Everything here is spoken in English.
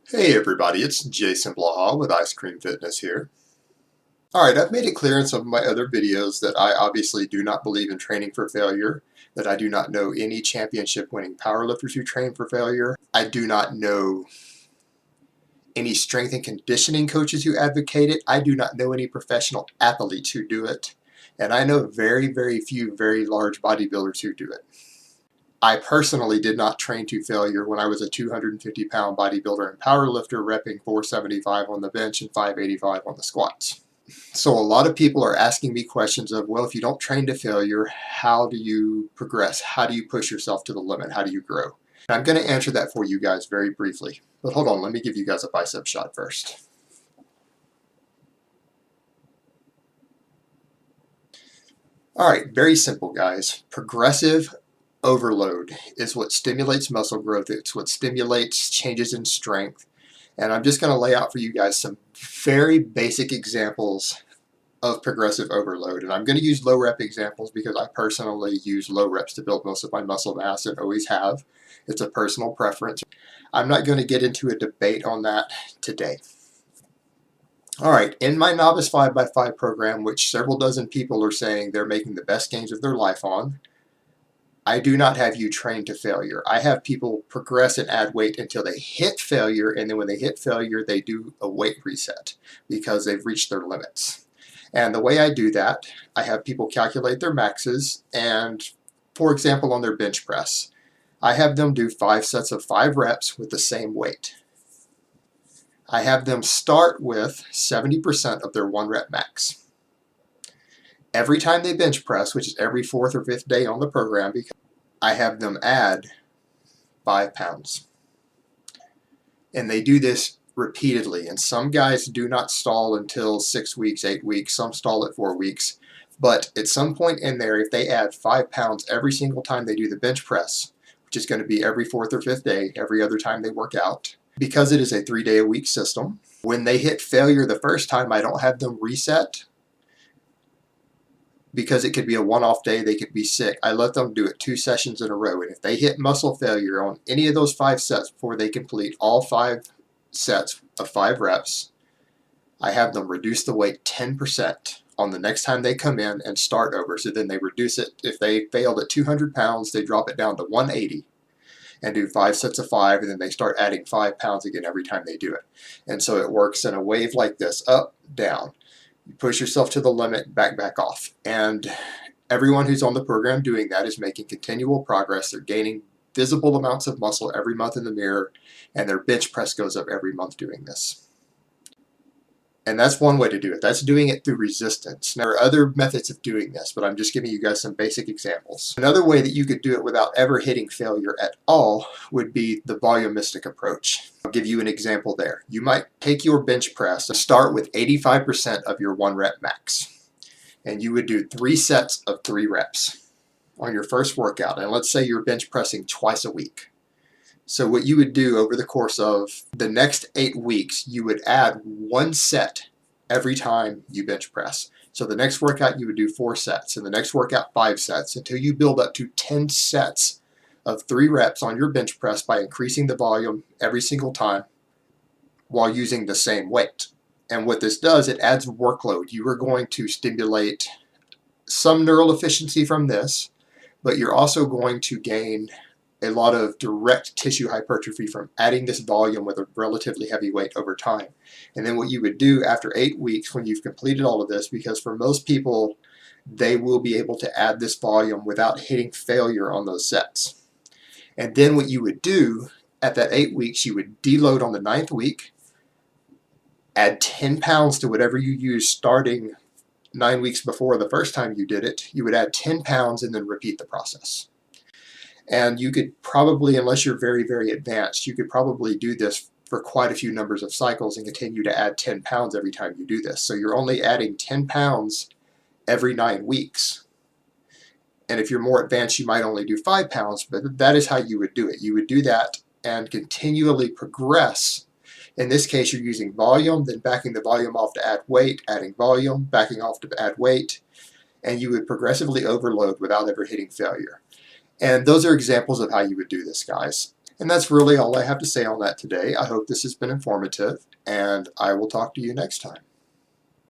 Hey everybody, it's Jason Blaha with Ice Cream Fitness here. Alright, I've made it clear in some of my other videos that I obviously do not believe in training for failure, that I do not know any championship winning powerlifters who train for failure. I do not know any strength and conditioning coaches who advocate it. I do not know any professional athletes who do it. And I know very, very few very large bodybuilders who do it. I personally did not train to failure when I was a 250-pound bodybuilder and powerlifter repping 475 on the bench and 585 on the squats. So a lot of people are asking me questions of, well, if you don't train to failure, how do you progress? How do you push yourself to the limit? How do you grow? And I'm going to answer that for you guys very briefly. But hold on, let me give you guys a bicep shot first. All right, very simple, guys. Progressive overload is what stimulates muscle growth. It's what stimulates changes in strength. And I'm just going to lay out for you guys some very basic examples of progressive overload. And I'm going to use low rep examples because I personally use low reps to build most of my muscle mass and always have. It's a personal preference. I'm not going to get into a debate on that today. All right, in my Novice 5x5 program, which several dozen people are saying they're making the best gains of their life on, I do not have you train to failure. I have people progress and add weight until they hit failure, and then when they hit failure, they do a weight reset because they've reached their limits. And the way I do that, I have people calculate their maxes, and for example, on their bench press, I have them do 5 sets of 5 reps with the same weight. I have them start with 70% of their 1 rep max. Every time they bench press, which is every 4th or 5th day on the program, because I have them add 5 pounds. And they do this repeatedly. And some guys do not stall until 6 weeks, 8 weeks. Some stall at 4 weeks. But at some point in there, if they add 5 pounds every single time they do the bench press, which is going to be every 4th or 5th day, every other time they work out, because it is a 3-day-a-week system, when they hit failure the first time, I don't have them reset because it could be a one-off day, they could be sick. I let them do it 2 sessions in a row, and if they hit muscle failure on any of those 5 sets before they complete all 5 sets of 5 reps, I have them reduce the weight 10% on the next time they come in and start over. So then they reduce it. If they failed at 200 pounds, they drop it down to 180 and do 5 sets of 5, and then they start adding 5 pounds again every time they do it. And so it works in a wave like this, up, down. You push yourself to the limit, back off. And everyone who's on the program doing that is making continual progress. They're gaining visible amounts of muscle every month in the mirror, and their bench press goes up every month doing this. And that's one way to do it. That's doing it through resistance. Now, there are other methods of doing this, but I'm just giving you guys some basic examples. Another way that you could do it without ever hitting failure at all would be the volumistic approach. I'll give you an example there. You might take your bench press and start with 85% of your 1 rep max. And you would do 3 sets of 3 reps on your first workout. And let's say you're bench pressing twice a week. So what you would do over the course of the next 8 weeks, you would add 1 set every time you bench press. So the next workout you would do 4 sets, and the next workout 5 sets, until you build up to 10 sets of 3 reps on your bench press by increasing the volume every single time while using the same weight. And what this does, it adds workload. You are going to stimulate some neural efficiency from this, but you're also going to gain a lot of direct tissue hypertrophy from adding this volume with a relatively heavy weight over time. And then what you would do after 8 weeks when you've completed all of this, because for most people, they will be able to add this volume without hitting failure on those sets. And then what you would do at that 8 weeks, you would deload on the 9th week, add 10 pounds to whatever you used starting 9 weeks before the first time you did it. You would add 10 pounds and then repeat the process. And you could probably, unless you're very, very advanced, you could probably do this for quite a few numbers of cycles and continue to add 10 pounds every time you do this. So you're only adding 10 pounds every 9 weeks. And if you're more advanced, you might only do 5 pounds, but that is how you would do it. You would do that and continually progress. In this case, you're using volume, then backing the volume off to add weight, adding volume, backing off to add weight, and you would progressively overload without ever hitting failure. And those are examples of how you would do this, guys. And that's really all I have to say on that today. I hope this has been informative, and I will talk to you next time.